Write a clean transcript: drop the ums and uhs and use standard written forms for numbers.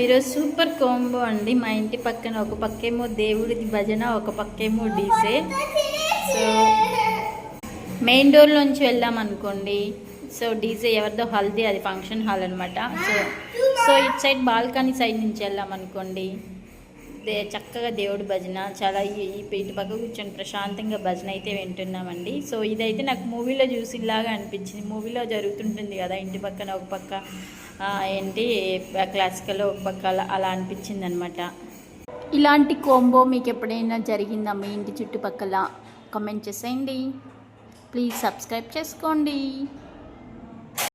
ఈరోజు super combo అండి. మా ఇంటి పక్కన ఒక పక్కేమో దేవుడిది భజన, ఒక పక్కేమో డీజే. సో మెయిన్ డోర్లోంచి వెళ్ళాం అనుకోండి, సో డీజే ఎవరిదో హల్దీ, అది ఫంక్షన్ హాల్ అనమాట. సో ఇటు సైడ్ బాల్కనీ సైడ్ నుంచి వెళ్ళాం అనుకోండి, చక్కగా దేవుడి భజన. చాలా ఇటు పక్క కూర్చొని ప్రశాంతంగా భజన అయితే వింటున్నామండి. సో ఇదైతే నాకు మూవీలో చూసిలాగా అనిపించింది. మూవీలో జరుగుతుంటుంది కదా, ఇంటి పక్కన ఒక పక్క ఏంటి క్లాసికల్, ఒక పక్క అలా అనిపించింది అనమాట. ఇలాంటి కాంబో మీకు ఎప్పుడైనా జరిగిందా మీ ఇంటి చుట్టుపక్కల? కామెంట్ చేసేయండి. ప్లీజ్ సబ్స్క్రైబ్ చేసుకోండి.